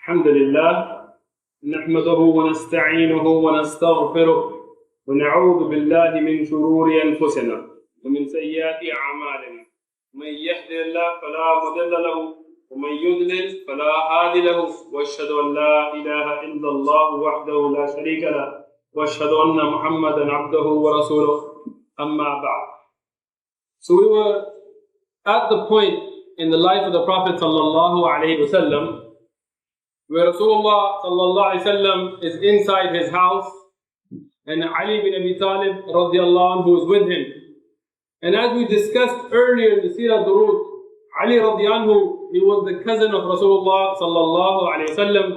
الحمد لله نحمده ونستعينه ونستغفره ونعوذ بالله من شرور أنفسنا ومن سيئات أعمالنا من يهد الله فلا مضل له ومن يضلل فلا هادي له وأشهد أن لا إله إلا الله وحده لا شريك له وأشهد أن محمدا عبده ورسوله أما بعد. So we were at the point in the life of the Prophet sallallahu alaihi wasallam where Rasulullah sallallahu alaihi wasallam is inside his house and Ali bin Abi Talib radiallahu anhu is with him. And as we discussed earlier in the Seerah Durud, Ali radiallahu anhu, he was the cousin of Rasulullah sallallahu alaihi wasallam.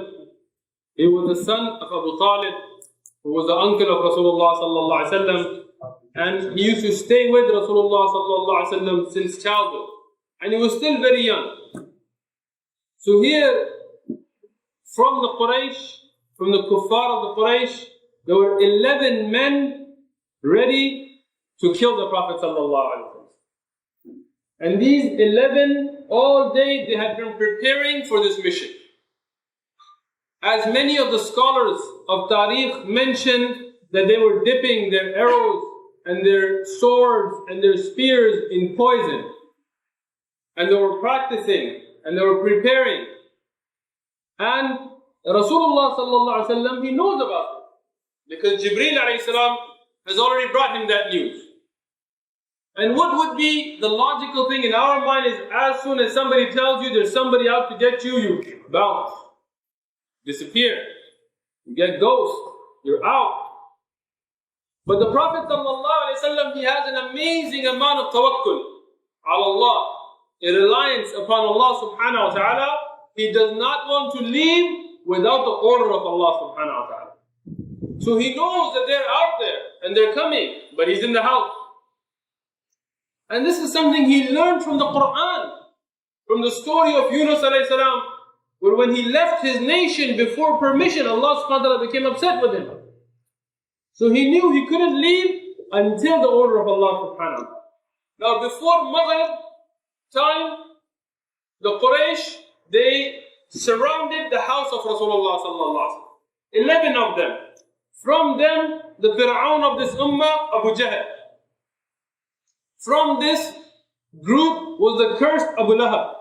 He was the son of Abu Talib, who was the uncle of Rasulullah sallallahu alaihi wasallam. And he used to stay with Rasulullah sallallahu alaihi wasallam since childhood. And he was still very young. So here, from the Quraysh, from the kuffar of the Quraysh, there were 11 men ready to kill the Prophet sallallahu alaihi wasallam. And these 11, all day they had been preparing for this mission. As many of the scholars of Tariq mentioned that they were dipping their arrows and their swords and their spears in poison. And they were practicing and they were preparing. And Rasulullah sallallahu alaihi wasallam, he knows about it because Jibreel alayhi salam has already brought him that news. And what would be the logical thing in our mind is as soon as somebody tells you there's somebody out to get you, you bounce, disappear, you get ghost, you're out. But the Prophet sallallahu alaihi wasallam, he has an amazing amount of tawakkul ala Allah, a reliance upon Allah subhanahu wa ta'ala. He does not want to leave without the order of Allah subhanahu wa ta'ala. So he knows that they're out there and they're coming, but he's in the house. And this is something he learned from the Quran, from the story of Yunus alayhi salam, where when he left his nation before permission, Allah subhanahu wa ta'ala became upset with him. So he knew he couldn't leave until the order of Allah subhanahu wa ta'ala. Now before Maghrib time, the Quraysh, they surrounded the house of Rasulullah sallallahu alaihi wasallam. 11 of them. From them, the Fir'aun of this ummah, Abu Jahl. From this group was the cursed Abu Lahab.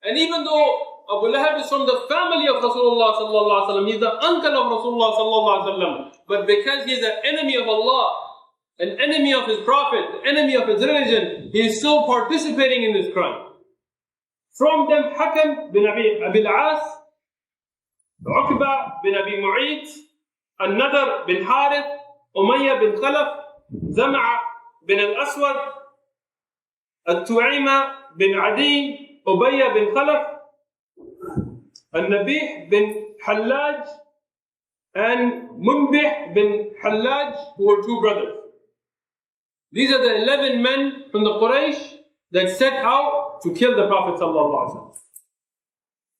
And even though Abu Lahab is from the family of Rasulullah sallallahu alaihi wasallam, he's the uncle of Rasulullah sallallahu alaihi wasallam, but because he is an enemy of Allah, an enemy of his Prophet, an enemy of his religion, he is still participating in this crime. From them, Hakam bin Abi al-As, Uqba bin Abi Mu'ayt, An-Nadr bin Harith, Umayyah bin Khalaf, Zam'a bin al-Aswad, At-Tu'ayma bin Adi, Ubayyah bin Khalaf, An-Nabih bin Hallaj, and Munbih bin Hallaj, who were two brothers. These are the 11 men from the Quraysh that set out to kill the Prophet sallallahu alaihi wasallam.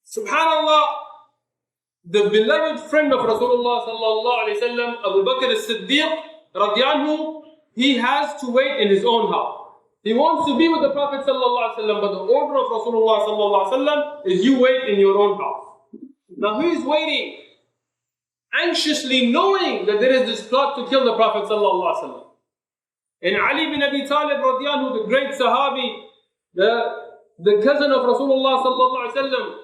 Subhanallah, the beloved friend of Rasulullah sallallahu alaihi wasallam, Abu Bakr as-Siddiq radiyallahu anhu, he has to wait in his own house. He wants to be with the Prophet sallallahu alaihi wasallam, but the order of Rasulullah sallallahu alaihi wasallam is you wait in your own house. Now he is waiting, anxiously knowing that there is this plot to kill the Prophet sallallahu alaihi wasallam. And Ali bin Abi Talib radiyallahu anhu, the great Sahabi, the cousin of Rasulullah sallallahu alaihi wasallam,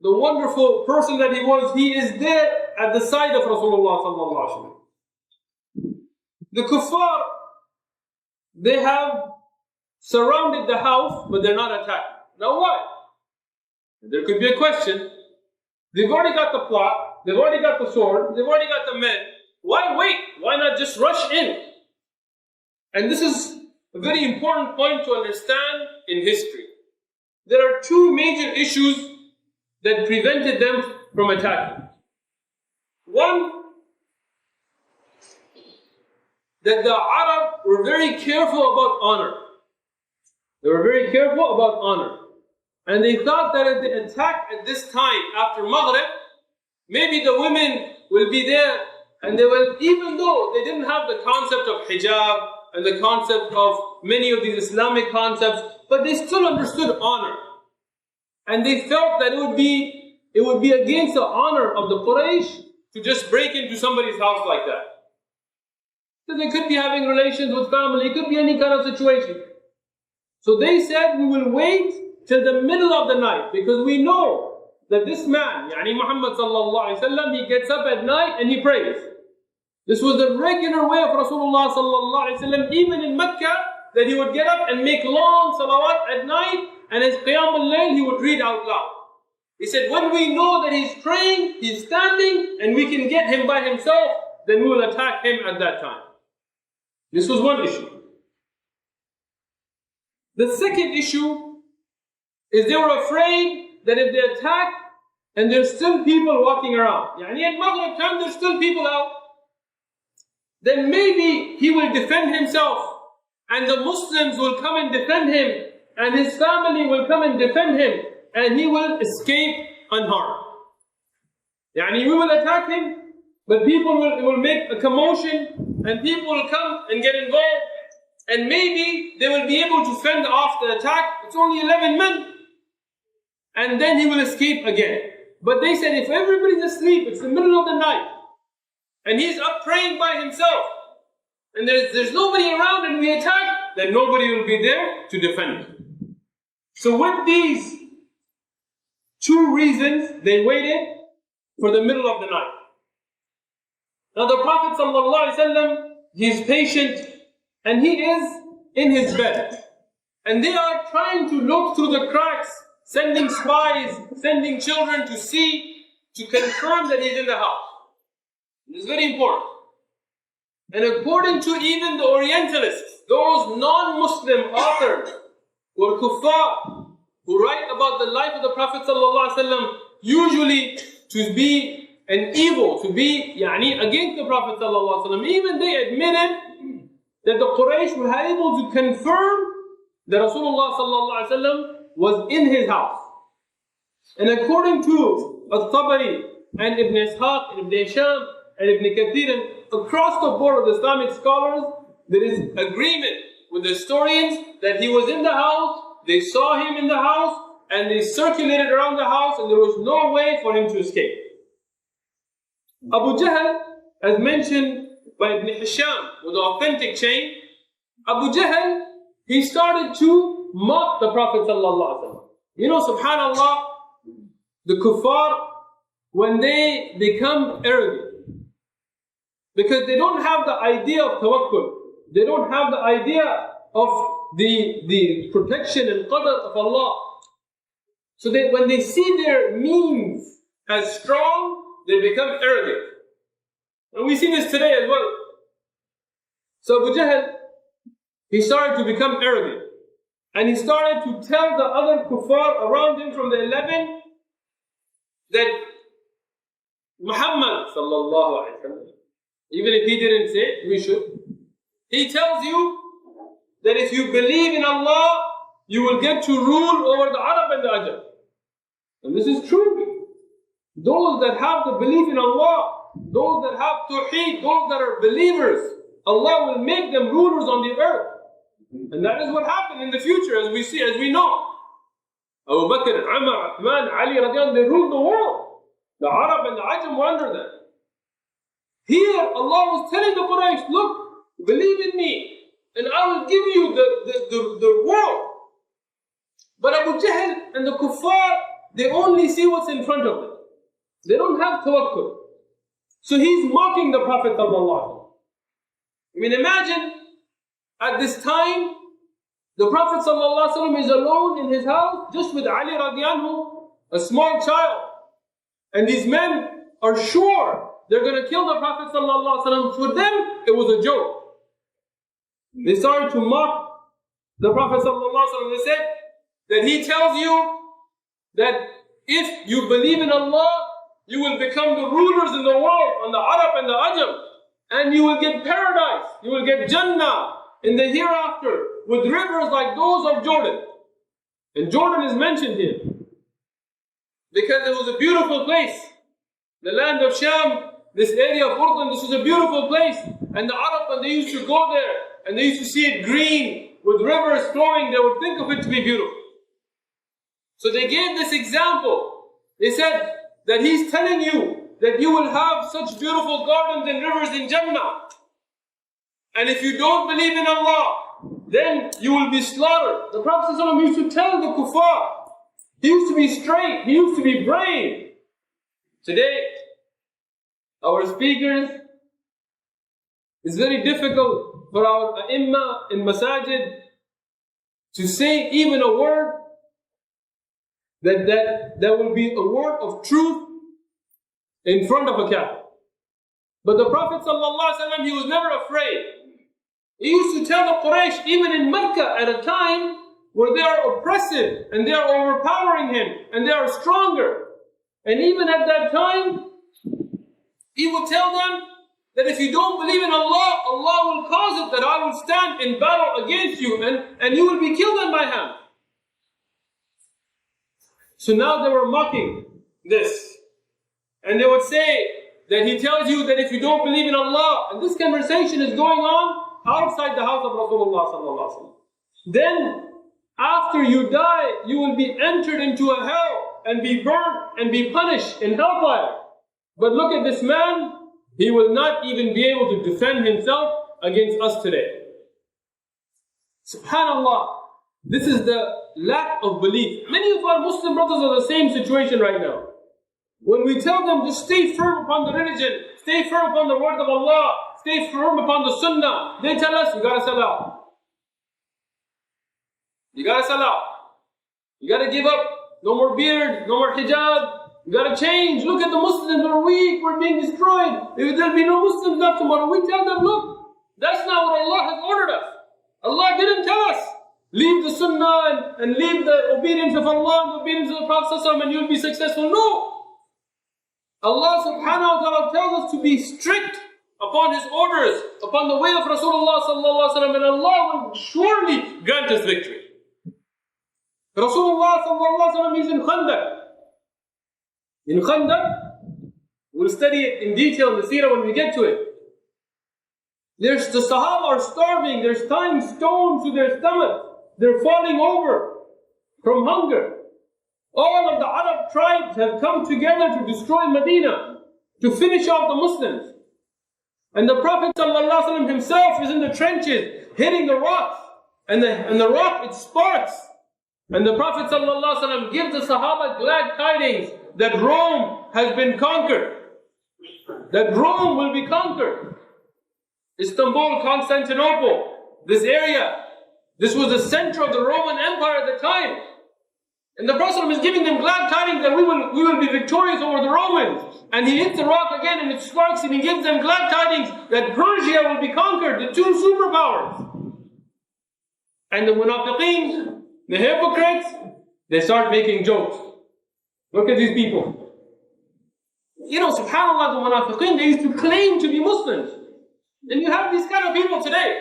the wonderful person that he is there at the side of Rasulullah sallallahu alaihi wasallam. The kuffar, they have surrounded the house, but they're not attacking. Now why? There could be a question. They've already got the plot, they've already got the sword, they've already got the men. Why wait? Why not just rush in? And this is a very important point to understand in history. There are two major issues that prevented them from attacking. One, that the Arab were very careful about honor. They were very careful about honor. And they thought that if they attack at this time after Maghrib, maybe the women will be there and they will, even though they didn't have the concept of hijab, and the concept of many of these Islamic concepts, but they still understood honor. And they felt that it would be it would be against the honor of the Quraysh to just break into somebody's house like that. So they could be having relations with family, it could be any kind of situation. So they said, we will wait till the middle of the night, because we know that this man, Yani Muhammad sallallahu alaihi wasallam, he gets up at night and he prays. This was the regular way of Rasulullah sallallahu alaihi wasallam, even in Mecca, that he would get up and make long salawat at night, and his qiyam al-layl he would read out loud. He said, when we know that he's praying, he's standing, and we can get him by himself, then we will attack him at that time. This was one issue. The second issue is they were afraid that if they attack and there's still people walking around, yani at Maghrib time there's still people out, then maybe he will defend himself and the Muslims will come and defend him and his family will come and defend him and he will escape unharmed. Yani we will attack him, but people will make a commotion and people will come and get involved, and maybe they will be able to fend off the attack. It's only 11 men, and then he will escape again. But they said, if everybody's asleep, it's the middle of the night, and he's up praying by himself, and there's nobody around and we attack, then nobody will be there to defend him. So with these two reasons, they waited for the middle of the night. Now the Prophet ﷺ, he's patient and he is in his bed. And they are trying to look through the cracks, sending spies, sending children to see, to confirm that he's in the house. This is very important. And according to even the Orientalists, those non-Muslim authors who are kuffar, who write about the life of the Prophet ﷺ, usually to be an evil, to be against the Prophet ﷺ, even they admitted that the Quraysh were able to confirm that Rasulullah ﷺ was in his house. And according to Al-Tabari and Ibn Ishaq and Ibn Hisham and Ibn Kathir, and across the board of the Islamic scholars, there is agreement with the historians that he was in the house, they saw him in the house, and they circulated around the house, and there was no way for him to escape. Abu Jahl, as mentioned by Ibn Hisham with the authentic chain, Abu Jahl, he started to mock the Prophet ﷺ. You know, subhanallah, the kuffar, when they become arrogant, because they don't have the idea of tawakkul, they don't have the idea of the protection and qadr of Allah. So when they see their means as strong, they become arrogant. And we see this today as well. So Abu Jahl, he started to become arrogant. And he started to tell the other kuffar around him from the 11 that Muhammad sallallahu alaihi wasallam, even if he didn't say it, we should. He tells you that if you believe in Allah, you will get to rule over the Arab and the Ajam. And this is true. Those that have the belief in Allah, those that have Tawheed, those that are believers, Allah will make them rulers on the earth. And that is what happened in the future, as we see, as we know. Abu Bakr, Umar, Uthman, Ali radiallahu, they ruled the world. The Arab and the Ajam were under them. Here, Allah was telling the Quraysh, look, believe in me, and I will give you the world. But Abu Jahl and the kuffar, they only see what's in front of them. They don't have tawakkul. So he's mocking the Prophet ﷺ. I mean, imagine at this time, the Prophet ﷺ is alone in his house, just with Ali radiallahu, a small child. And these men are sure they're going to kill the Prophet ﷺ. For them, it was a joke. They started to mock the Prophet ﷺ. They said that he tells you that if you believe in Allah, you will become the rulers in the world, on the Arab and the Ajam, and you will get paradise, you will get Jannah in the hereafter, with rivers like those of Jordan. And Jordan is mentioned here, because it was a beautiful place. The land of Sham, this area of Urdu, this was a beautiful place. And the Arab, when they used to go there, and they used to see it green, with rivers flowing, they would think of it to be beautiful. So they gave this example. They said that he's telling you that you will have such beautiful gardens and rivers in Jannah. And if you don't believe in Allah, then you will be slaughtered. The Prophet ﷺ used to tell the kuffar. He used to be straight. He used to be brave. Today, our speakers, it's very difficult for our ai*imma in masajid to say even a word that will be a word of truth in front of a kafir. But the Prophet ﷺ, he was never afraid. He used to tell the Quraysh, even in Mecca at a time where they are oppressive and they are overpowering him and they are stronger. And even at that time, he would tell them that if you don't believe in Allah, Allah will cause it that I will stand in battle against you and you will be killed in my hand. So now they were mocking this. And they would say that he tells you that if you don't believe in Allah, and this conversation is going on outside the house of Rasulullah sallallahu alaihi wasallam. Then, after you die, you will be entered into a hell and be burned and be punished in hellfire. But look at this man, he will not even be able to defend himself against us today. Subhanallah, this is the lack of belief. Many of our Muslim brothers are the same situation right now. When we tell them to stay firm upon the religion, stay firm upon the word of Allah, stay firm upon the sunnah, they tell us, you gotta sell out. You gotta sell out. You gotta give up. No more beard, no more hijab. You gotta change. Look at the Muslims, we're weak, we're being destroyed. There'll be no Muslims left tomorrow. We tell them, look, that's not what Allah has ordered us. Allah didn't tell us, leave the sunnah and leave the obedience of Allah and the obedience of the Prophet and you'll be successful. No. Allah subhanahu wa ta'ala tells us to be strict upon His orders, upon the way of Rasulullah sallallahu alaihi wasallam, and Allah will surely grant us victory. Rasulullah sallallahu alaihi wasallam is in Khandaq. In Khandaq, we'll study it in detail in the Seerah when we get to it. The Sahaba are starving, they're tying stones to their stomach, they're falling over from hunger. All of the Arab tribes have come together to destroy Medina, to finish off the Muslims. And the Prophet ﷺ himself is in the trenches, hitting the rocks, and the rock, it sparks. And the Prophet ﷺ gives the Sahaba glad tidings that Rome has been conquered, that Rome will be conquered. Istanbul, Constantinople, this area, this was the center of the Roman Empire at the time. And the Prophet is giving them glad tidings that we will be victorious over the Romans. And he hits the rock again and it sparks and he gives them glad tidings that Persia will be conquered, the two superpowers. And the munafiqeen, the hypocrites, they start making jokes. Look at these people. You know, subhanAllah, the munafiqeen, they used to claim to be Muslims. And you have these kind of people today.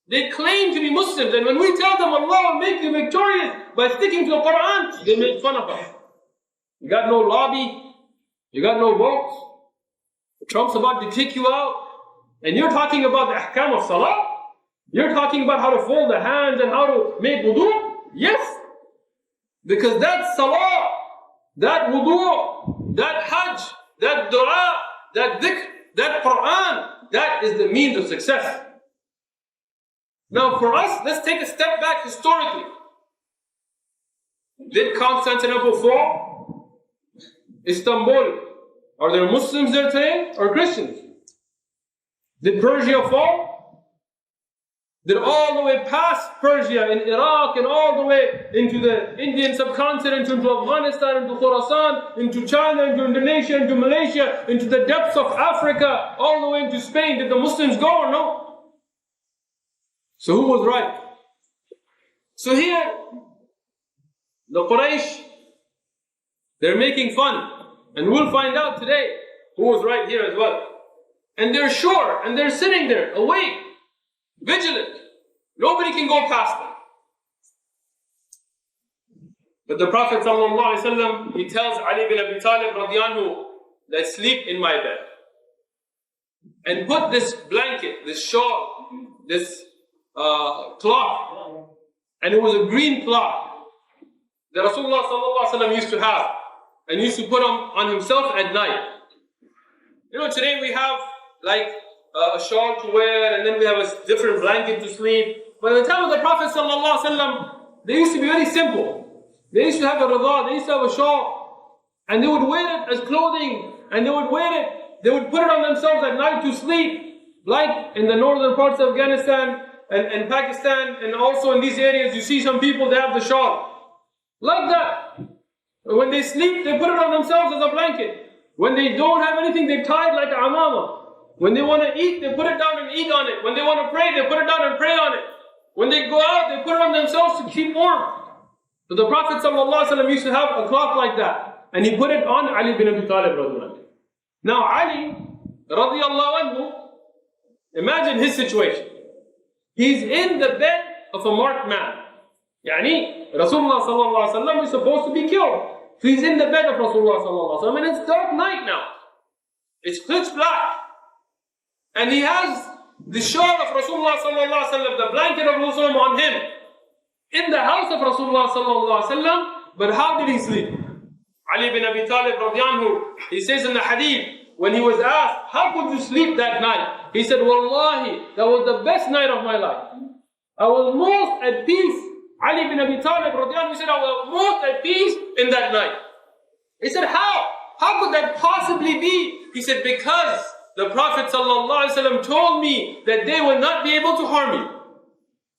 They claim to be Muslims, and when we tell them Allah will make you victorious by sticking to the Quran, they make fun of us. You got no lobby, you got no votes, Trump's about to kick you out, and you're talking about the ahkam of salah? You're talking about how to fold the hands and how to make wudu? Yes, because that salah, that wudu, that hajj, that dua, that dhikr, that Quran, that is the means of success. Now for us, let's take a step back historically. Did Constantinople fall? Istanbul, are there Muslims there today or Christians? Did Persia fall? Did all the way past Persia in Iraq and all the way into the Indian subcontinent, into Afghanistan, into Khorasan, into China, into Indonesia, into Malaysia, into the depths of Africa, all the way into Spain, did the Muslims go or no? So who was right? So here, the Quraysh, they're making fun. And we'll find out today who was right here as well. And they're sure, and they're sitting there, awake, vigilant. Nobody can go past them. But the Prophet ﷺ, he tells Ali bin Abi Talib radiallahu anhu, that sleep in my bed. And put this blanket, this shawl, this cloth, and it was a green cloth that Rasulullah ﷺ used to have. and used to put them on himself at night. You know, today we have like a shawl to wear, and then we have a different blanket to sleep. But at the time of the Prophet ﷺ, they used to be very simple. They used to have a rida, they used to have a shawl, and they would wear it as clothing, and they would wear it, they would put it on themselves at night to sleep, like in the northern parts of Afghanistan and Pakistan, and also in these areas you see some people, they have the shawl. Like that. When they sleep, they put it on themselves as a blanket. When they don't have anything, they tie it like a amama. When they want to eat, they put it down and eat on it. When they want to pray, they put it down and pray on it. When they go out, they put it on themselves to keep warm. So the Prophet ﷺ used to have a cloth like that, and he put it on Ali bin Abi Talib radiallahu anhu. Now Ali radiallahu anhu, imagine his situation. He's in the bed of a marked man. Yani Rasulullah sallallahu alaihi wasallam is supposed to be killed. So he's in the bed of Rasulullah sallallahu alaihi wasallam, and it's dark night now. It's pitch black. And he has the shawl of Rasulullah sallallahu alaihi wasallam, the blanket of Rasulullah on him, in the house of Rasulullah sallallahu alaihi wasallam. But how did he sleep? Ali bin Abi Talib radiallahu anhu, he says in the hadith, when he was asked, how could you sleep that night? He said, Wallahi, that was the best night of my life. I was most at peace. Ali bin Abi Talib radiallahu anhu, he said, I was most at peace in that night. He said, how? How could that possibly be? He said, because the Prophet ﷺ told me that they will not be able to harm you.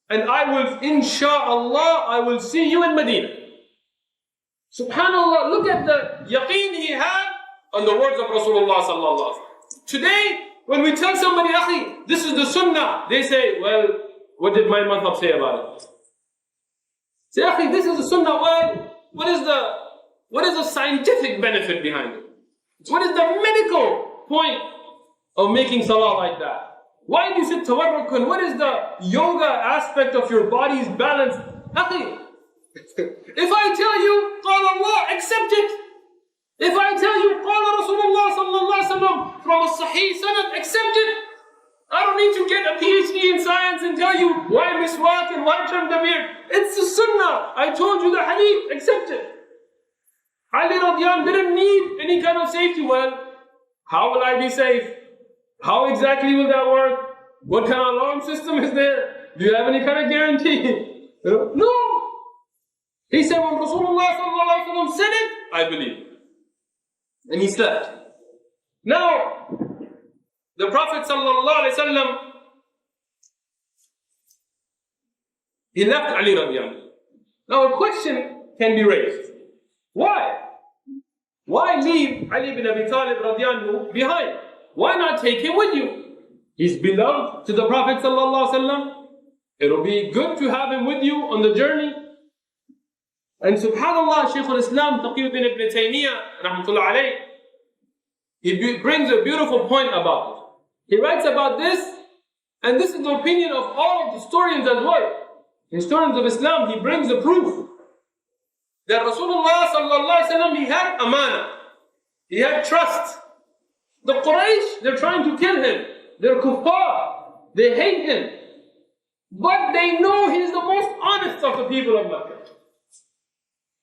And I will, insha'Allah, I will see you in Medina. Subhanallah, look at the yaqeen he had on the words of Rasulullah ﷺ. Today, when we tell somebody, Akhi, this is the sunnah, they say, well, what did my madhab say about it? Say, Akhi, this is the sunnah, well, what is the scientific benefit behind it? What is the medical point of making salah like that? Why do you sit tawarrukun? What is the yoga aspect of your body's balance? Akhi, if I tell you, Qala Allah, accept it. If I tell you, Qala Rasulullah sallallahu alaihi wasallam from a sahih sanad, accept it. I don't need to get a PhD in science and tell you why miswak and why trim the beard. It's the sunnah. I told you the hadith, accept it. Ali radiallahu anhu didn't need any kind of safety. Well, how will I be safe? How exactly will that work? What kind of alarm system is there? Do you have any kind of guarantee? No. He said, when Rasulullah sallallahu alaihi wasallam said it, I believe. And he slept. Now, the Prophet sallallahu alaihi wasallam, he left Ali radiallahu anhu. Now a question can be raised. Why? Why leave Ali bin Abi Talib radiallahu anhu behind? Why not take him with you? He's beloved to the Prophet sallallahu alaihi wasallam. It'll be good to have him with you on the journey. And subhanallah, Shaykh al-Islam Taqi bin Ibn Taymiyyah rahmatullah alayh, he brings a beautiful point about it. He writes about this, and this is the opinion of all of the historians as well. Historians of Islam, he brings the proof that Rasulullah sallallahu alaihi wasallam, he had amana, he had trust. The Quraysh, they're trying to kill him. They're kuffar. They hate him. But they know he's the most honest of the people of Makkah.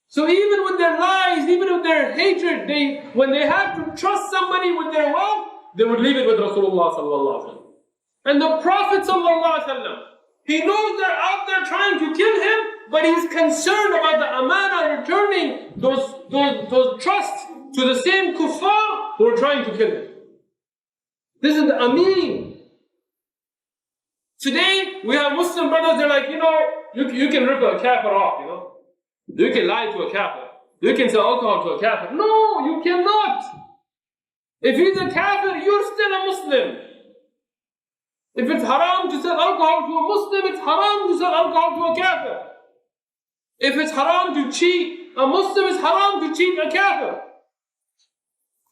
So even with their lies, even with their hatred, when they had to trust somebody with their wealth, they would leave it with Rasulullah sallallahu alaihi wasallam. And the Prophet sallallahu alaihi wasallam, he knows they're out there trying to kill him, but he's concerned about the amana, returning those trusts to the same kuffar who are trying to kill him. This is the Ameen. Today, we have Muslim brothers, they're like, you can rip a kafir off, You can lie to a kafir. You can sell alcohol to a kafir. No, you cannot. If he's a kafir, you're still a Muslim. If it's haram to sell alcohol to a Muslim, it's haram to sell alcohol to a kafir. If it's haram to cheat a Muslim, it's haram to cheat a kafir.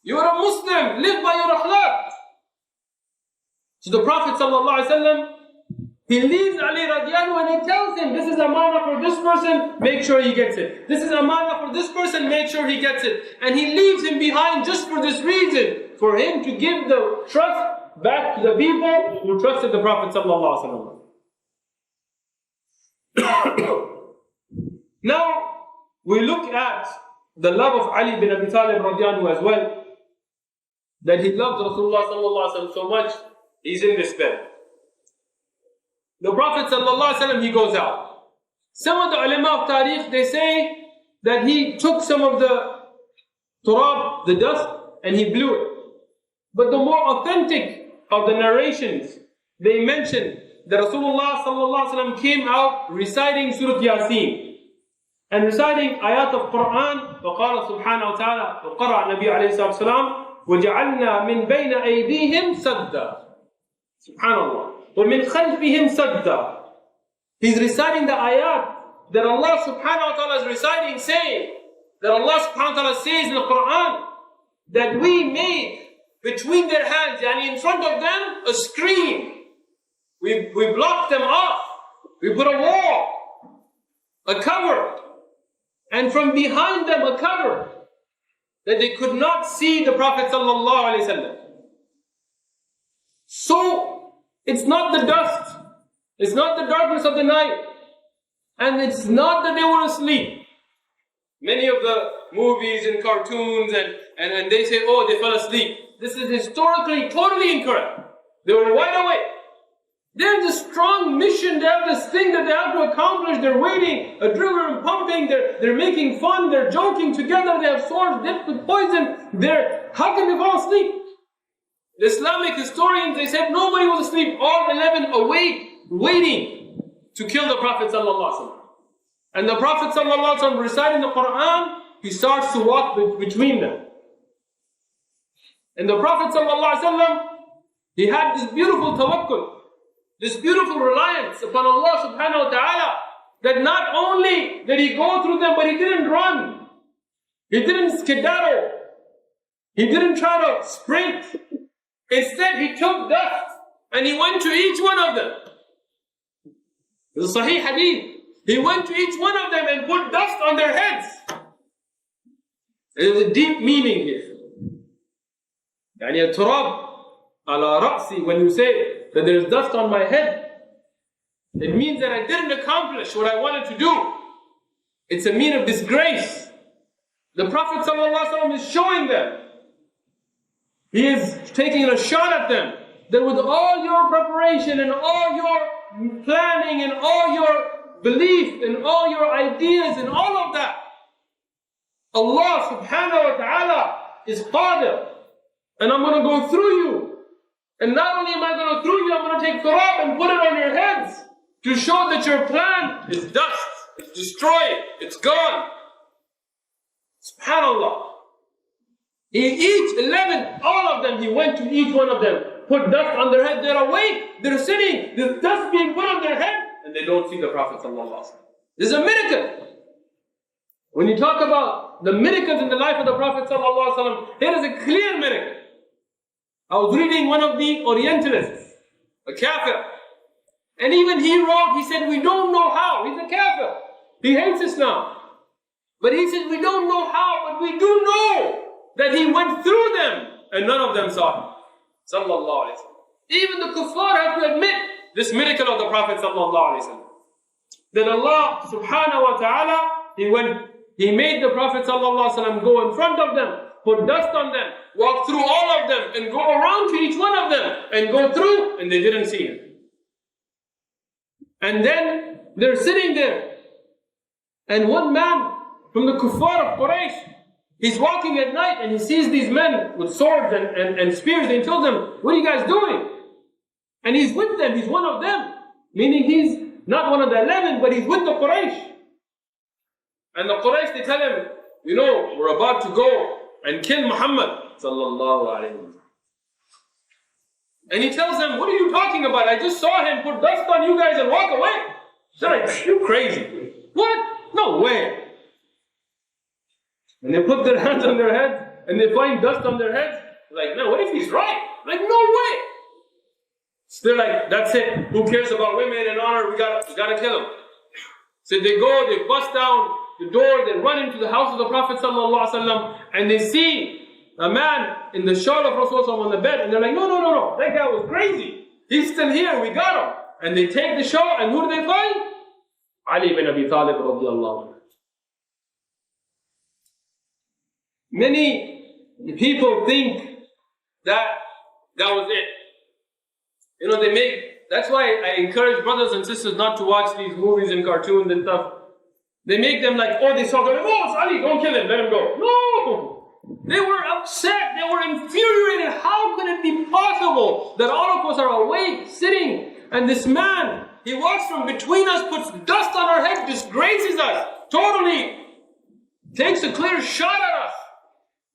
You're a Muslim, live by your akhlaq. So the Prophet ﷺ, he leaves Ali radiallahu and he tells him, this is amana for this person, make sure he gets it. This is amana for this person, make sure he gets it. And he leaves him behind just for this reason, for him to give the trust back to the people who trusted the Prophet ﷺ. Now, we look at the love of Ali bin Abi Talib radiallahu anhu as well, that he loved Rasulullah sallallahu alaihi wasallam so much, he's in this bed. The Prophet sallallahu alaihi wasallam, he goes out. Some of the ulama of tariq, they say that he took some of the turab, the dust, and he blew it. But the more authentic of the narrations, they mention that Rasulullah sallallahu alaihi wasallam came out reciting Surah Yasin and reciting ayat of Quran. وقال سبحانه وتعالى وقرأ النبي عليه الصلاة والسلام وجعلنا من بين أيديهم سدا. Subhanallah. ومن خلفهم سدا. He's reciting the ayat that Allah subhanahu wa ta'ala is reciting, saying that Allah subhanahu wa ta'ala says in the Quran that we made between their hands, yani in front of them, a screen. We blocked them off. We put a wall, a cover, and from behind them a cover that they could not see the Prophet sallallahu alaihi wasallam. So it's not the dust, it's not the darkness of the night, and it's not that they were asleep. Many of the movies and cartoons and they say, oh, they fell asleep. This is historically totally incorrect. They were wide awake. There's a strong mission, they have this thing that they have to accomplish, they're waiting, adrenaline pumping, they're making fun, they're joking together, they have swords dipped with poison, how can they fall asleep? The Islamic historians, they said nobody was asleep, all 11 awake, waiting to kill the Prophet ﷺ. And the Prophet ﷺ reciting the Quran, he starts to walk between them. And the Prophet ﷺ, he had this beautiful tawakkul, this beautiful reliance upon Allah subhanahu wa ta'ala, that not only did he go through them, but he didn't run. He didn't skedaddle. He didn't try to sprint. Instead, he took dust and he went to each one of them. The Sahih Hadith. He went to each one of them and put dust on their heads. There's a deep meaning here. Yani al-turab ala ra'si, when you say that there's dust on my head, it means that I didn't accomplish what I wanted to do. It's a mean of disgrace. The Prophet ﷺ is showing them. He is taking a shot at them, that with all your preparation and all your planning and all your belief and all your ideas and all of that, Allah subhanahu wa ta'ala is qadir, and I'm going to go through you. And not only am I going to go through you, I'm going to take turab and put it on your heads to show that your plan is dust, it's destroyed, it's gone. SubhanAllah. Each 11, all of them, he went to each one of them, put dust on their head. They're awake, they're sitting, there's dust being put on their head, and they don't see the Prophet ﷺ. This is a miracle. When you talk about the miracles in the life of the Prophet ﷺ, here is a clear miracle. I was reading one of the Orientalists, a kafir, and even he wrote, he said, we don't know how. He's a kafir. He hates Islam. But he said, we don't know how, but we do know that he went through them and none of them saw him. Sallallahu Alaihi Wasallam. Even the kuffar have to admit this miracle of the Prophet Sallallahu Alaihi Wasallam. Then Allah subhanahu wa ta'ala, he made the Prophet Sallallahu Alaihi Wasallam go in front of them, put dust on them, walk through all of them, and go around to each one of them, and go through, and they didn't see him. And then they're sitting there, and one man from the kuffar of Quraysh, he's walking at night, and he sees these men with swords and spears, and he tells them, what are you guys doing? And he's with them, he's one of them, meaning he's not one of the 11, but he's with the Quraysh. And the Quraysh, they tell him, you know, we're about to go and kill Muhammad sallallahu alayhi wa sallam. And he tells them, what are you talking about? I just saw him put dust on you guys and walk away. They're like, you crazy. What? No way. And they put their hands on their heads and they find dust on their heads. Like, no, what if he's right? Like, no way. So they're like, that's it. Who cares about women and honor? We gotta kill him. So they go, they bust down the door, they run into the house of the Prophet ﷺ, and they see a man in the shawl of Rasulullah on the bed, and they're like, no, that guy was crazy. He's still here, we got him. And they take the shawl, and who do they find? Ali bin Abi Talib radiallahu anhu. Many people think that was it. You know, that's why I encourage brothers and sisters not to watch these movies and cartoons and stuff. They make them like, oh, they saw, oh, it's Ali, don't kill him, let him go. No! They were upset, they were infuriated. How could it be possible that all of us are awake, sitting, and this man, he walks from between us, puts dust on our head, disgraces us, totally takes a clear shot at us,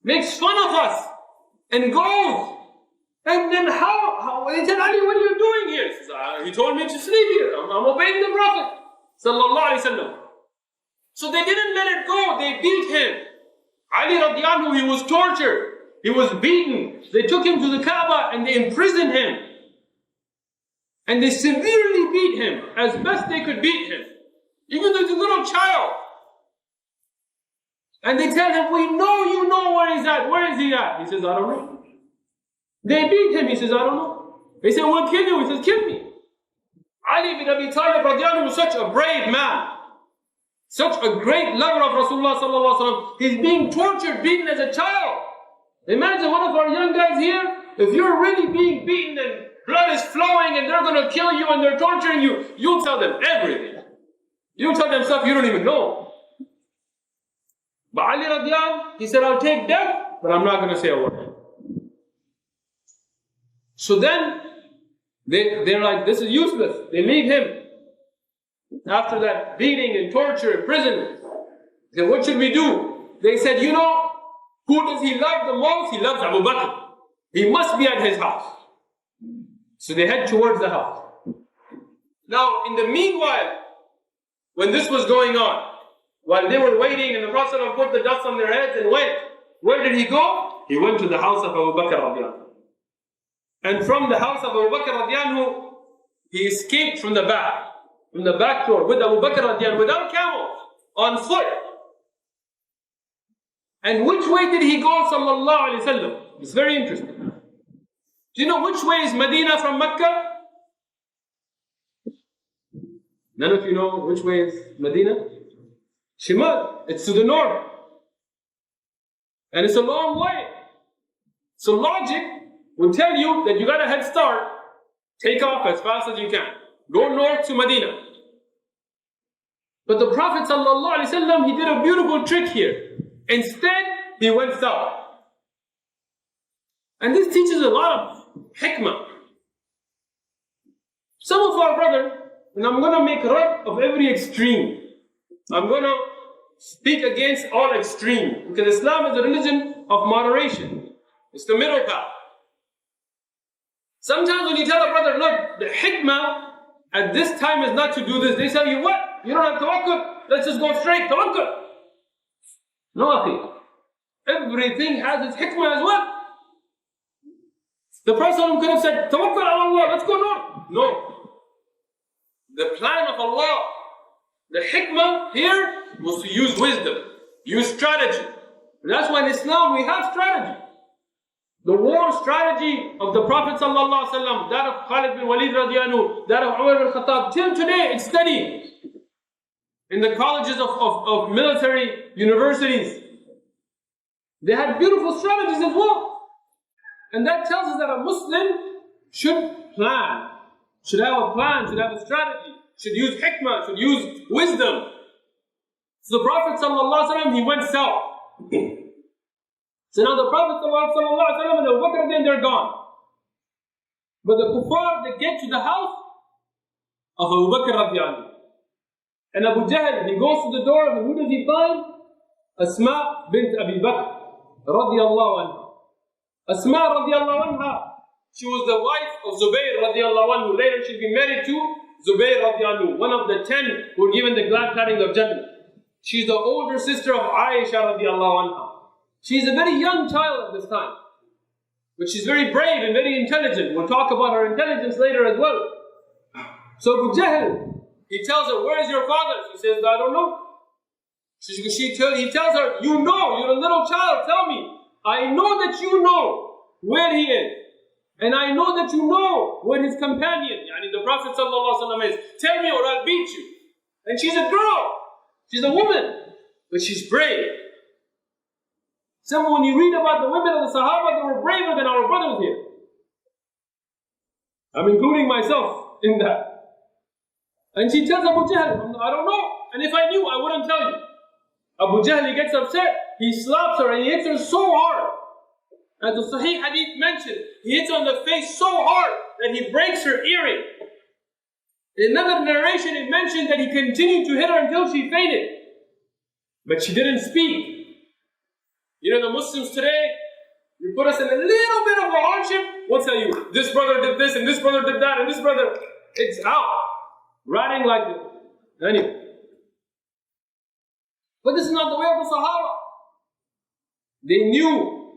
makes fun of us, and goes. And then how they said, Ali, what are you doing here? He says, he told me to sleep here. I'm obeying the Prophet sallallahu alaihi wasallam. So they didn't let it go. They beat him. Ali radiallahu anhu, he was tortured. He was beaten. They took him to the Kaaba and they imprisoned him. And they severely beat him as best they could beat him. Even though he's a little child. And they tell him, we know you know where he's at. Where is he at? He says, I don't know. They beat him. He says, I don't know. They say, we'll kill you. He says, kill me. Ali bin Abi Talib radiallahu anhu was such a brave man. Such a great lover of Rasulullah sallallahu alaihi wasallam. He's being tortured, beaten as a child. Imagine one of our young guys here, if you're really being beaten and blood is flowing and they're going to kill you and they're torturing you, you'll tell them everything. You'll tell them stuff you don't even know. But Ali radiallahu anhu, he said, I'll take death, but I'm not going to say a word. So then, they're like, this is useless. They leave him. After that beating and torture and imprisonment. They said, what should we do? They said, you know, who does he love the most? He loves Abu Bakr. He must be at his house. So they head towards the house. Now, in the meanwhile, when this was going on, while they were waiting and the Prophet put the dust on their heads and went, where did he go? He went to the house of Abu Bakr radiallahu anhu. And from the house of Abu Bakr radiallahu anhu, he escaped from the back door with Abu Bakr radiallahu anhu, without camels, on foot. And which way did he go sallallahu alayhi wasallam? It's very interesting. Do you know which way is Medina from Mecca? None of you know which way is Medina? Shimal, it's to the north. And it's a long way. So logic will tell you that you got a head start, take off as fast as you can. Go north to Medina. But the Prophet ﷺ, he did a beautiful trick here. Instead, he went south. And this teaches a lot of hikmah. Some of our brothers, and I'm going to make rad of every extreme. I'm going to speak against all extreme. Because Islam is a religion of moderation. It's the middle path. Sometimes when you tell a brother, look, the hikmah at this time is not to do this, they tell you, what? You don't have tawakkul, let's just go straight, tawakkul. No, akhi. Everything has its hikmah as well. The Prophet could have said, tawakkul ala Allah, let's go north. No. The plan of Allah, the hikmah here was to use wisdom, use strategy. And that's why in Islam we have strategy. The war strategy of the Prophet ﷺ, that of Khalid bin Walid radiallahu anhu, that of Umar bin Khattab, till today it's studied in the colleges of military universities. They had beautiful strategies as well. And that tells us that a Muslim should plan, should have a plan, should have a strategy, should use hikmah, should use wisdom. So the Prophet ﷺ, he went south. So now the Prophet ﷺ and Abu Bakr, then they're gone. But the kuffar, they get to the house of Abu Bakr radiallahu anhu. And Abu Jahl, he goes to the door, and who does he find? Asma bint Abi Bakr radiallahu anha. Asma radiallahu anha, she was the wife of Zubayr radiallahu anhu. Later she'll be married to Zubayr radiallahu anhu, one of the 10 who were given the glad tidings of Jannah. She's the older sister of Aisha radiallahu anha. She's a very young child at this time. But she's very brave and very intelligent. We'll talk about her intelligence later as well. So Abu Jahl, he tells her, where is your father? She says, I don't know. He tells her, you know, you're a little child, tell me. I know that you know where he is. And I know that you know where his companion, the Prophet ﷺ is. Tell me or I'll beat you. And she's a girl. She's a woman. But she's brave. Some, when you read about the women of the Sahaba, they were braver than our brothers here. I'm including myself in that. And she tells Abu Jahl, I don't know. And if I knew, I wouldn't tell you. Abu Jahl, he gets upset. He slaps her and he hits her so hard. As the Sahih Hadith mentioned, he hits her on the face so hard that he breaks her earring. In another narration, it mentioned that he continued to hit her until she fainted. But she didn't speak. You know, the Muslims today, you put us in a little bit of a hardship, we'll tell you, this brother did this, and this brother did that, and this brother, it's out. Riding like this. Anyway. But this is not the way of the Sahaba. They knew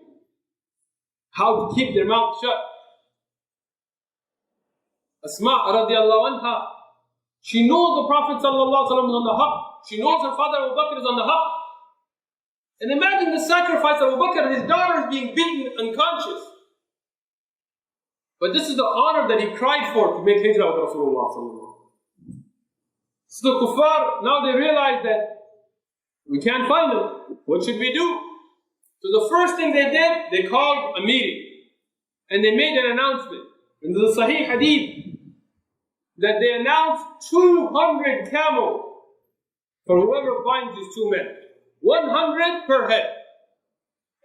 how to keep their mouth shut. Asma radiallahu anha, she knows the Prophet sallallahu alaihi wasallam is on the haqq. She knows her father Abu Bakr is on the haqq. And imagine the sacrifice of Abu Bakr, his daughter is being beaten unconscious. But this is the honor that he cried for to make hijrah with Rasulullah sallallahu alaihi wasallam. So the kuffar, now they realize that we can't find him. What should we do? So the first thing they did, they called a meeting. And they made an announcement. In the Sahih Hadith, that they announced 200 camels for whoever finds these two men. 100 per head.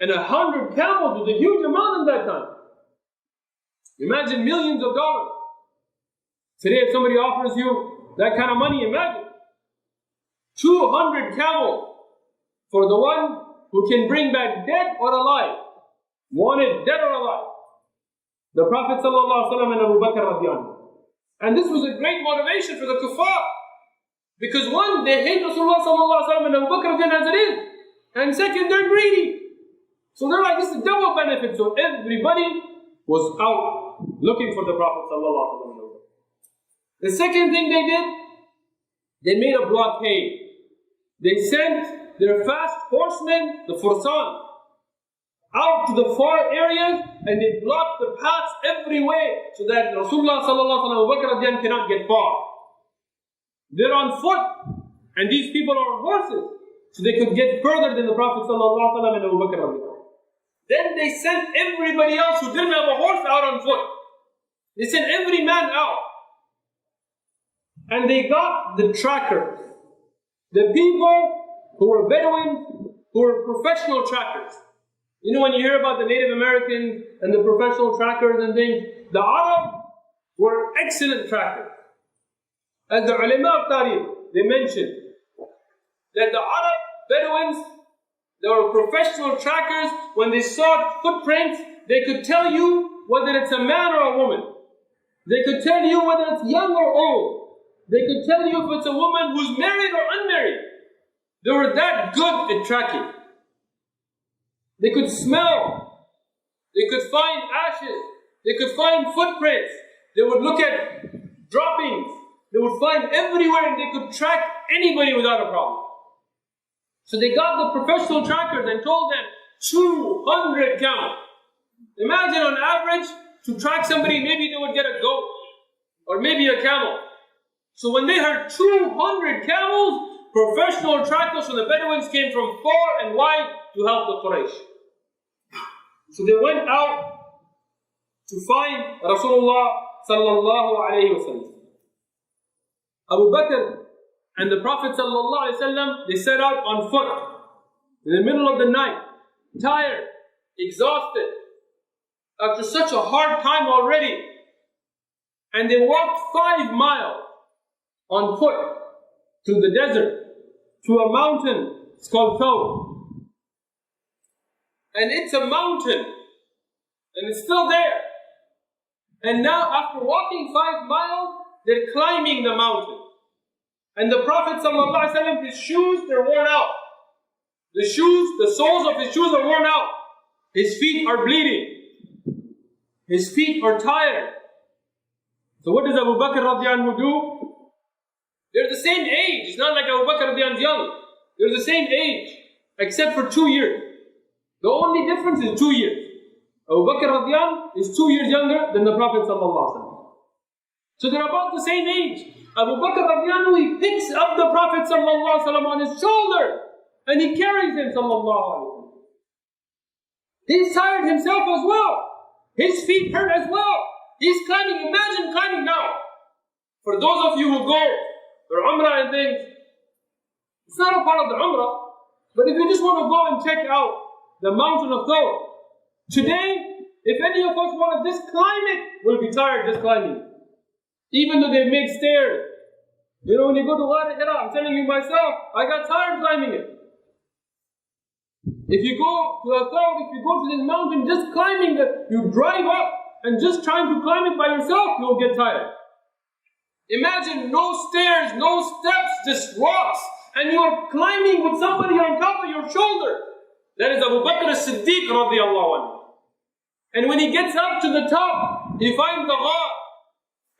And 100 camels was a huge amount in that time. Imagine millions of dollars. Today if somebody offers you that kind of money, imagine. 200 camels for the one who can bring back dead or alive. Wanted dead or alive. The Prophet ﷺ and Abu Bakr radiallahu. And this was a great motivation for the kuffar. Because one, they hate Rasulullah ﷺ and Abu Bakr as it is. And second, they're greedy. So they're like, this is double benefit. So everybody was out looking for the Prophet ﷺ. The second thing they did, they made a blockade. They sent their fast horsemen, the Fursan, out to the far areas, and they blocked the paths everywhere so that Rasulullah sallallahu alaihi wasallam cannot get far. They're on foot, and these people are on horses, so they could get further than the Prophet sallallahu alaihi wasallam and Abu Bakr. Then they sent everybody else who didn't have a horse out on foot. They sent every man out, and they got the trackers, the people who were Bedouins, who were professional trackers. You know, when you hear about the Native Americans and the professional trackers and things, the Arab were excellent trackers. As the ulama of Tariq, they mentioned that the Arab Bedouins, they were professional trackers. When they saw footprints, they could tell you whether it's a man or a woman. They could tell you whether it's young or old. They could tell you if it's a woman who's married or unmarried. They were that good at tracking. They could smell. They could find ashes. They could find footprints. They would look at droppings. They would find everywhere, and they could track anybody without a problem. So they got the professional trackers and told them 200 camels. Imagine on average, to track somebody, maybe they would get a goat or maybe a camel. So when they heard 200 camels, professional trackers from the Bedouins came from far and wide to help the Quraysh. So they went out to find Rasulullah sallallahu alayhi wa sallam. Abu Bakr and the Prophet sallallahu alayhi wa sallam, they set out on foot in the middle of the night, tired, exhausted, after such a hard time already. And they walked 5 miles on foot through the desert to a mountain. It's called Dawah. And it's a mountain, and it's still there. And now after walking 5 miles, they're climbing the mountain. And the Prophet ﷺ, his shoes, they're worn out. The shoes, the soles of his shoes are worn out. His feet are bleeding. His feet are tired. So what does Abu Bakr radiallahu anhu do? They're the same age. It's not like Abu Bakr radiallahu anhu is young. They're the same age, except for 2 years. The only difference is 2 years. Abu Bakr radiallahu anhu is 2 years younger than the Prophet sallallahu alaihi wasallam. So they're about the same age. Abu Bakr radiallahu anhu, he picks up the Prophet sallallahu alaihi wasallam on his shoulder, and he carries him sallallahu alaihi wasallam. He's tired himself as well. His feet hurt as well. He's climbing. Imagine climbing now. For those of you who go for Umrah and things, it's not a part of the Umrah. But if you just want to go and check out the mountain of Dawah, today, if any of us want to just climb it, we'll be tired just climbing. Even though they make stairs. You know, when you go to Wadi Hira, I'm telling you myself, I got tired climbing it. If you go to a Dawah, if you go to this mountain, just climbing it, you drive up and just trying to climb it by yourself, you'll get tired. Imagine no stairs, no steps, just rocks, and you're climbing with somebody on top of your shoulder. That is Abu Bakr as-Siddiq radiallahu anhu. And when he gets up to the top, he finds the ghar.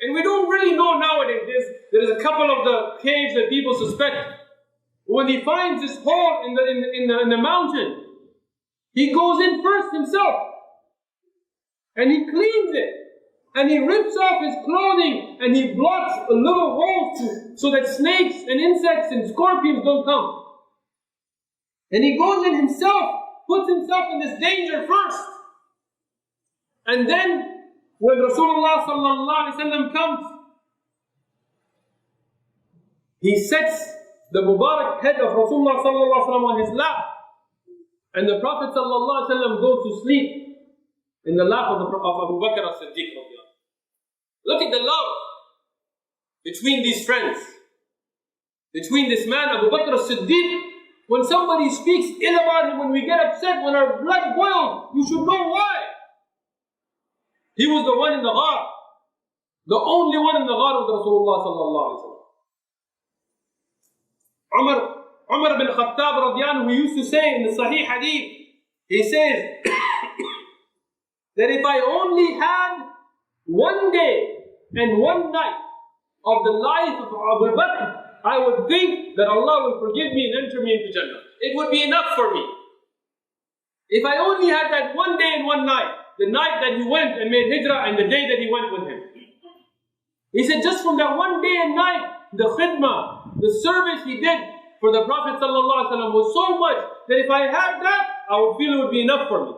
And we don't really know nowadays. There's a couple of the caves that people suspect. When he finds this hole in the mountain, he goes in first himself. And he cleans it. And he rips off his clothing and he blocks a little holes so that snakes and insects and scorpions don't come. And he goes in himself, puts himself in this danger first. And then, when Rasulullah sallallahu alaihi wasallam comes, he sets the Mubarak head of Rasulullah sallallahu alaihi wasallam on his lap. And the Prophet sallallahu alaihi wasallam goes to sleep in the lap of Abu Bakr as-Siddiq. Look at the love between these friends. Between this man, Abu Bakr as-Siddiq. When somebody speaks ill about him, when we get upset, when our blood boils, you should know why. He was the one in the ghar. The only one in the ghar was Rasulullah sallallahu alaihi wasallam. Umar bin Khattab radiallahu, we used to say in the Sahih Hadith, he says that if I only had one day and one night of the life of Abu Bakr, I would think that Allah will forgive me and enter me into Jannah. It would be enough for me. If I only had that one day and one night, the night that he went and made hijrah and the day that he went with him. He said just from that one day and night, the khidmah, the service he did for the Prophet ﷺ was so much that if I had that, I would feel it would be enough for me.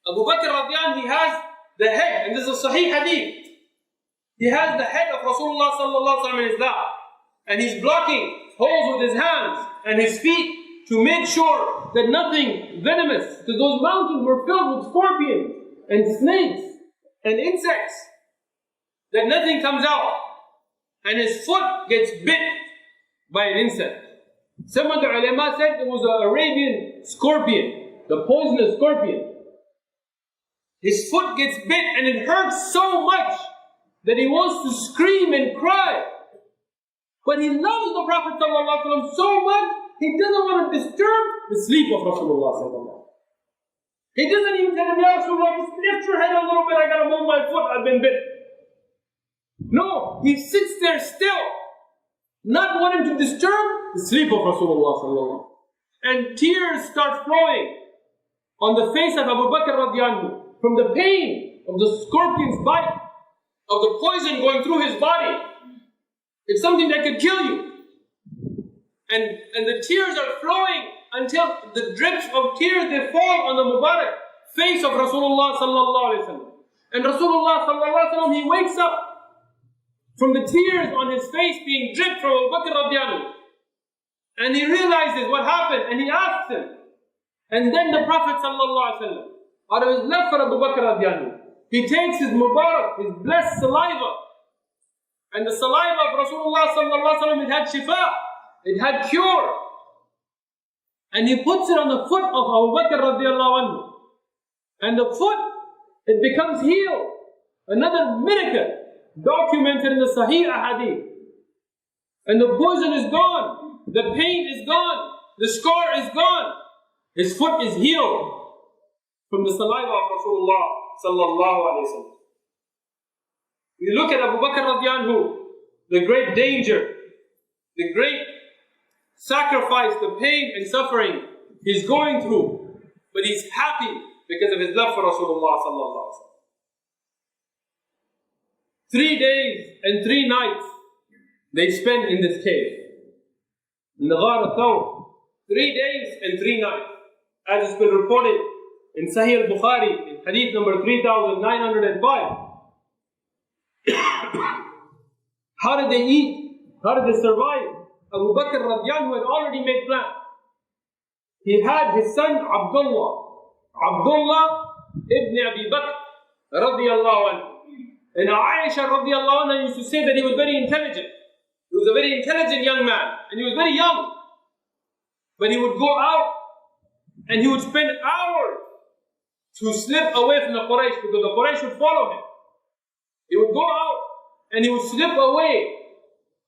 Abu Bakr radiallahu, he has the head, and this is a Sahih Hadith. He has the head of Rasulullah ﷺ in his lap, and he's blocking holes with his hands and his feet to make sure that nothing venomous, because those mountains were filled with scorpions and snakes and insects, that nothing comes out, and his foot gets bit by an insect. Some of the ulama said it was an Arabian scorpion, the poisonous scorpion. His foot gets bit and it hurts so much that he wants to scream and cry. But he loves the Prophet ﷺ so much, he doesn't want to disturb the sleep of Rasulullah ﷺ. He doesn't even tell him, Ya Rasulullah, just lift your head a little bit, I gotta move my foot, I've been bit. No, he sits there still, not wanting to disturb the sleep of Rasulullah ﷺ. And tears start flowing on the face of Abu Bakr radiallahu from the pain of the scorpion's bite, of the poison going through his body. It's something that could kill you. And the tears are flowing until the drips of tears, they fall on the Mubarak face of Rasulullah sallallahu alaihi wasallam. And Rasulullah sallallahu alaihi wasallam, he wakes up from the tears on his face being dripped from Abu Bakr radiallahu. And he realizes what happened and he asks him. And then the Prophet sallallahu alaihi wasallam, out of his love for Abu Bakr radiallahu, he takes his Mubarak, his blessed saliva, and the saliva of Rasulullah sallallahu alaihi wasallam, it had shifa, it had cure, and he puts it on the foot of Abu Bakr radiallahu anhu, and the foot, it becomes healed. Another miracle documented in the Sahih Hadith. And the poison is gone, the pain is gone, the scar is gone, his foot is healed from the saliva of Rasulullah sallallahu alaihi wasallam. You look at Abu Bakr radiallahu, the great danger, the great sacrifice, the pain and suffering he's going through, but he's happy because of his love for Rasulullah sallallahu alaihi wasallam. 3 days and 3 nights they spent in this cave, in the Ghar al-Thawr. 3 days and 3 nights. as it's been reported in Sahih al-Bukhari, in hadith number 3905. How did they eat? How did they survive? Abu Bakr radiallahu anhu had already made plans. He had his son Abdullah ibn Abi Bakr radiallahu anhu. And Aisha radiallahu anha used to say that he was very intelligent. He was a very intelligent young man, and he was very young. But he would go out and he would spend hours to slip away from the Quraysh, because the Quraysh would follow him. He would go out and he would slip away.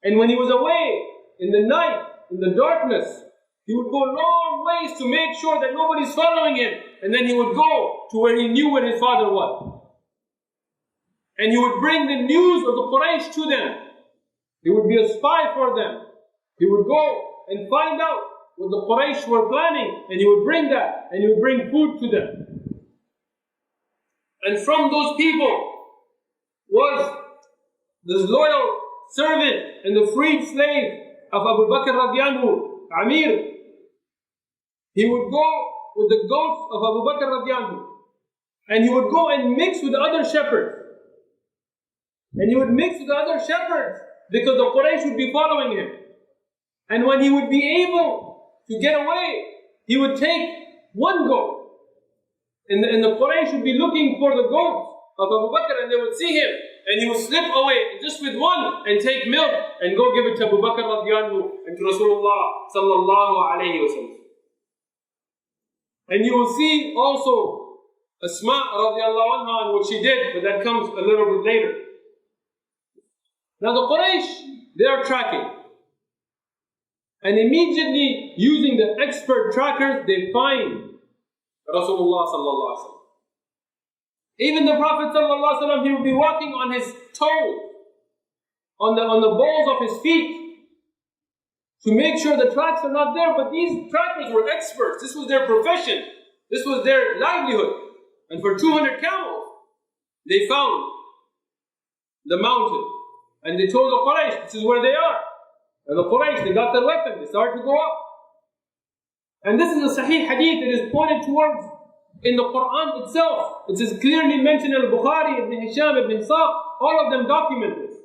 And when he was away in the night, in the darkness, he would go long ways to make sure that nobody's following him. And then he would go to where he knew where his father was. And he would bring the news of the Quraysh to them. He would be a spy for them. He would go and find out what the Quraysh were planning, and he would bring that, and he would bring food to them. And from those people was this loyal servant and the freed slave of Abu Bakr radiallahu anhu, Amir. He would go with the goats of Abu Bakr radiallahu anhu, and he would go and mix with other shepherds. And he would mix with other shepherds because the Quraysh would be following him. And when he would be able to get away, he would take one goat. And the Quraysh would be looking for the goats of Abu Bakr, and they would see him. And he would slip away just with one and take milk and go give it to Abu Bakr radiallahu anhu and to Rasulullah sallallahu alayhi wa sallam. And you will see also Asma radiallahu anha and what she did, but that comes a little bit later. Now the Quraysh, they are tracking. And immediately, using the expert trackers, they find Rasulullah sallallahu alaihi wasallam. Even the Prophet sallallahu alaihi wasallam, he would be walking on his toes, on the balls of his feet, to make sure the tracks are not there. But these trackers were experts. This was their profession. This was their livelihood. And for 200 camels, they found the mountain. And they told the Quraysh, this is where they are. And the Quraysh, they got their weapons, they started to go up. And this is a Sahih hadith that is pointed towards in the Quran itself. It is clearly mentioned in Bukhari, Ibn Hisham, Ibn Sa'd, all of them document this.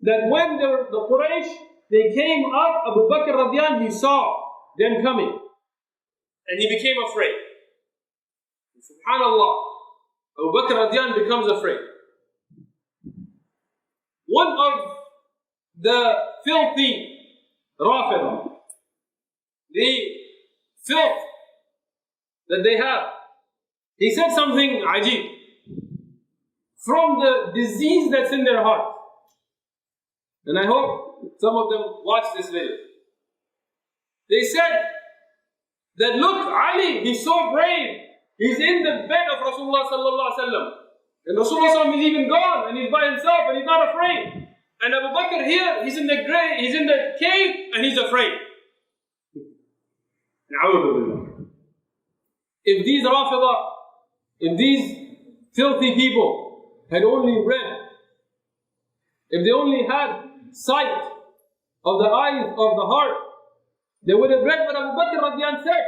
That when the Quraysh, they came up, Abu Bakr radiallahu anhu, he saw them coming. And he became afraid. Subhanallah. Abu Bakr radiallahu anhu becomes afraid. One of the filthy Rafidah, the filth that they have, he said something ajib from the disease that's in their heart. And I hope some of them watch this video. They said that, look, Ali, he's so brave. He's in the bed of Rasulullah sallallahu alaihi wasallam. And Rasulullah is even gone, and he's by himself, and he's not afraid. And Abu Bakr here, he's in the grave, he's in the cave, and he's afraid. If these Rafidah, if these filthy people had only read, if they only had sight of the eyes of the heart, they would have read what Abu Bakr radiallahu anhu said.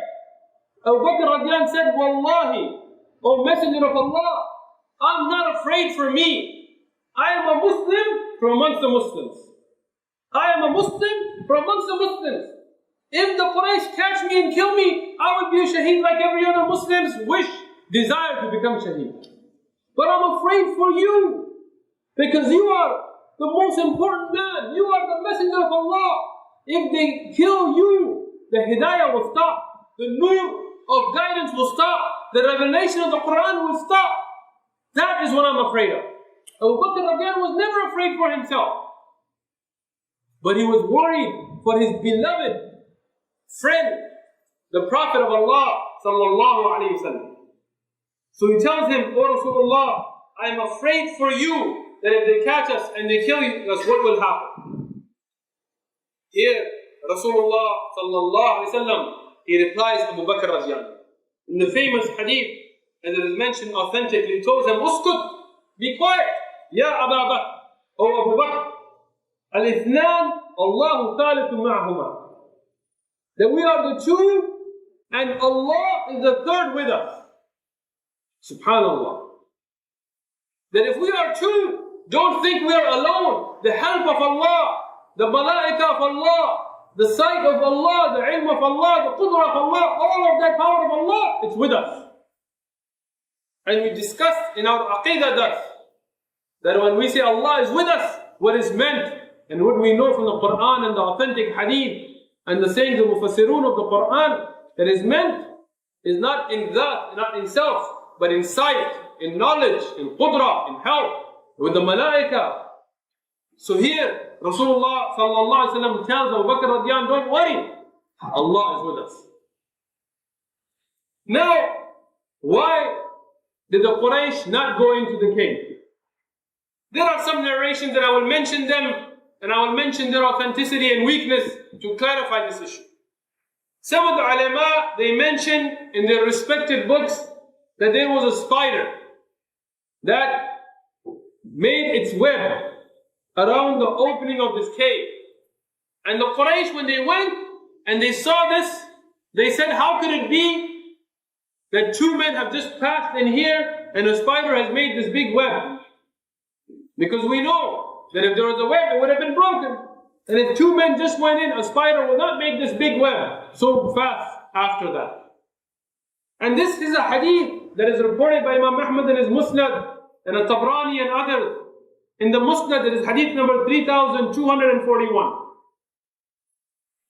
Abu Bakr radiallahu anhu said, Wallahi, O Messenger of Allah, I'm not afraid for me. I am a Muslim from amongst the Muslims. I am a Muslim from amongst the Muslims. If the Quraysh catch me and kill me, I will be a shaheed like every other Muslim's desire to become shaheed. But I'm afraid for you, because you are the most important man. You are the Messenger of Allah. If they kill you, the hidayah will stop. The nur of guidance will stop. The revelation of the Quran will stop. That is what I'm afraid of. Abu Bakr was never afraid for himself. But he was worried for his beloved friend, the Prophet of Allah sallallahu alayhi wa sallam. So he tells him, O Rasulullah, I am afraid for you that if they catch us and they kill us, what will happen? Here, Rasulullah sallallahu alayhi wa sallam, he replies to Abu Bakr radiallahu. In the famous hadith, and it is mentioned authentically, he told him, Uskut, be quiet, Ya Abu Bakr, O Abu Bakr, Al-Ithnan, Allahu Thalithu ma'ahuma. That we are the two, and Allah is the third with us. Subhanallah. That if we are two, don't think we are alone. The help of Allah, the malaika of Allah, the sight of Allah, the ilm of Allah, the qudra of Allah, all of that power of Allah, it's with us. And we discussed in our aqidah that when we say Allah is with us, what is meant, and what we know from the Quran and the authentic hadith, and the sayings of Mufassirun of the Quran, that is meant is not in that, not in self, but in sight, in knowledge, in qudra, in help, with the malaika. So here, Rasulullah sallallahu alaihi wasallam tells Abu Bakr radiyan, don't worry, Allah is with us. Now, why did the Quraysh not go into the cave? There are some narrations that I will mention them, and I will mention their authenticity and weakness to clarify this issue. Some of the ulama, they mention in their respective books that there was a spider that made its web around the opening of this cave. And the Quraysh, when they went and they saw this, they said, how could it be that two men have just passed in here and a spider has made this big web? Because we know that if there was a web, it would have been broken. And if two men just went in, a spider will not make this big web so fast after that. And this is a hadith that is reported by Imam Ahmad in his Musnad, and Tabrani and others. In the Musnad, it is hadith number 3241.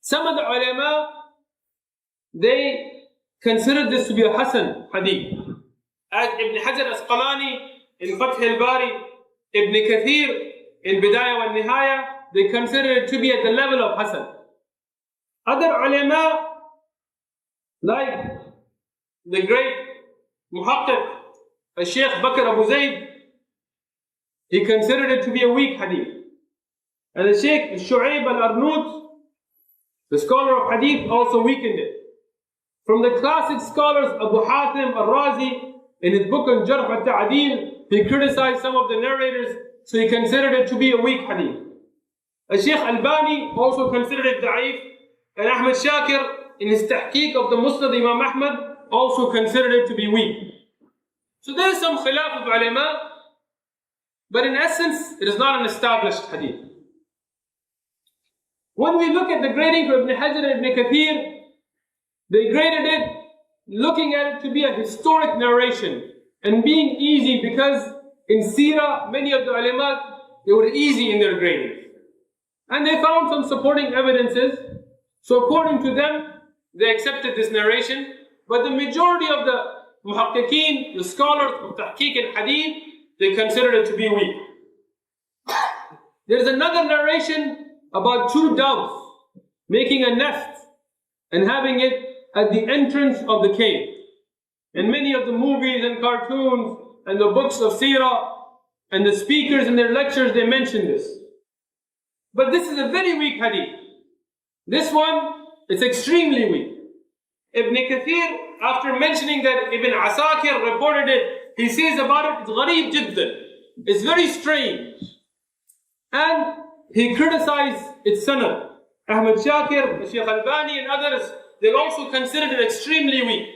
Some of the ulama, they consider this to be a Hasan hadith. As Ibn Hajar Asqalani in Fath al-Bari, Ibn Kathir in Bidayah wa Nihaya, they consider it to be at the level of Hasan. Other ulama, like the great Muhaqqiq, Shaykh Bakr Abu Zayd, he considered it to be a weak hadith. And the Shaykh Shu'aib al-Arnout, the scholar of hadith, also weakened it. From the classic scholars, Abu Hatim al-Razi, in his book on Jarh al-Ta'adil, he criticized some of the narrators, so he considered it to be a weak hadith. Shaykh Albani also considered it da'if, and Ahmad Shakir, in his tahqiq of the Musnad Imam Ahmad, also considered it to be weak. So there is some khilaf of ulama, but in essence, it is not an established hadith. When we look at the grading for Ibn Hajar and Ibn Kathir, they graded it looking at it to be a historic narration and being easy, because in Seerah, many of the ulama, they were easy in their grading. And they found some supporting evidences. So according to them, they accepted this narration. But the majority of the muhaqqiqeen, the scholars of tahqiq and hadith, they considered it to be weak. There's another narration about two doves making a nest and having it at the entrance of the cave. In many of the movies and cartoons and the books of Seerah and the speakers in their lectures, they mention this. But this is a very weak hadith. This one is extremely weak. Ibn Kathir, after mentioning that Ibn Asakir reported it, he says about it, it's ghareeb jiddan. It's very strange. And he criticized its sanad. Ahmad Shakir, Shaykh Albani and others, they also considered it extremely weak.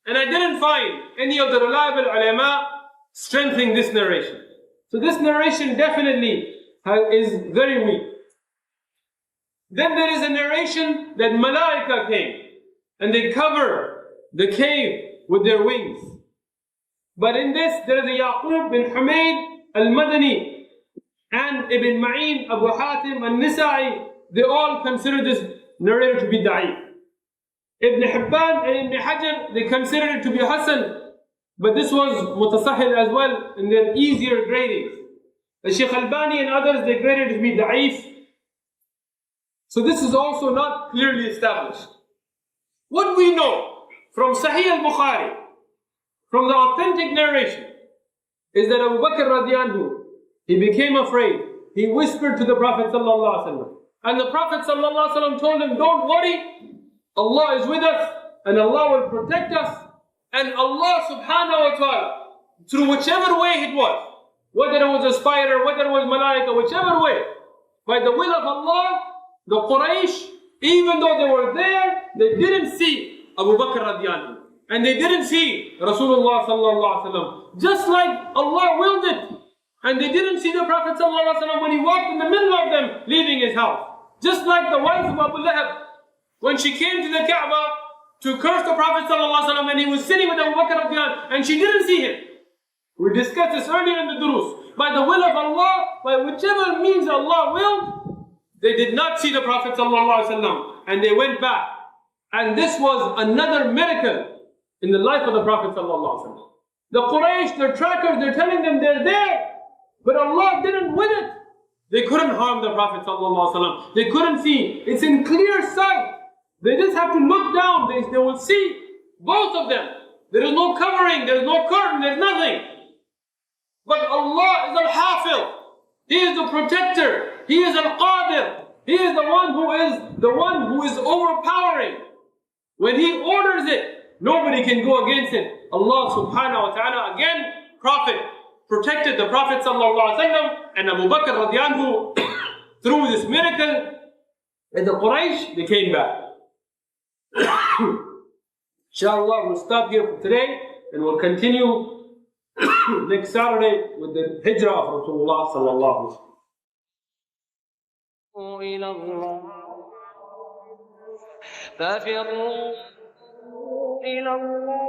And I didn't find any of the reliable ulama strengthening this narration. So this narration definitely is very weak. Then there is a narration that malaika came and they cover the cave with their wings. But in this, there is a Yaqub bin Humayd al-Madani and Ibn Ma'in, Abu Hatim al-Nisa'i. They all consider this narrator to be da'if. Ibn Hibban and Ibn Hajar, they considered it to be Hasan, but this was mutasahil as well in their easier gradings. The Shaykh Albani and others, they graded it to be da'if. So this is also not clearly established. What we know from Sahih al-Bukhari, from the authentic narration, is that Abu Bakr radiallahu, he became afraid. He whispered to the Prophet sallallahu alaihi wasallam, and the Prophet sallallahu alaihi wasallam told him, don't worry, Allah is with us, and Allah will protect us, and Allah subhanahu wa ta'ala, through whichever way it was, whether it was a spider, whether it was malaika, whichever way, by the will of Allah, the Quraysh, even though they were there, they didn't see Abu Bakr radiallahu, and they didn't see Rasulullah sallallahu alaihi wasallam, just like Allah willed it. And they didn't see the Prophet sallallahu alaihi wasallam when he walked in the middle of them, leaving his house. Just like the wife of Abu Lahab, when she came to the Kaaba to curse the Prophet sallallahu alaihi wasallam, and he was sitting with Abu Bakr radiallahu, and she didn't see him. We discussed this earlier in the durus. By the will of Allah, by whichever means Allah willed, they did not see the Prophet sallallahu alaihi wasallam, and they went back. And this was another miracle in the life of the Prophet sallallahu alaihi wasallam. The Quraysh, their trackers, they're telling them they're there, but Allah didn't win it. They couldn't harm the Prophet sallallahu alaihi wasallam. They couldn't see. It's in clear sight. They just have to look down. They will see both of them. There is no covering. There is no curtain. There's nothing. But Allah is Al-Hafidh. He is the protector. He is Al-Qadir. He is the one who is overpowering. When He orders it, nobody can go against it. Allah subhanahu wa ta'ala, again, Prophet protected the Prophet sallallahu alaihi wasallam, and Abu Bakr radiallahu through this miracle, and the Quraysh, they came back. Inshallah, we'll stop here for today, and we'll continue next Saturday with the hijrah of Rasulullah sallallahu alaihi wasallam. ففروا إلى الله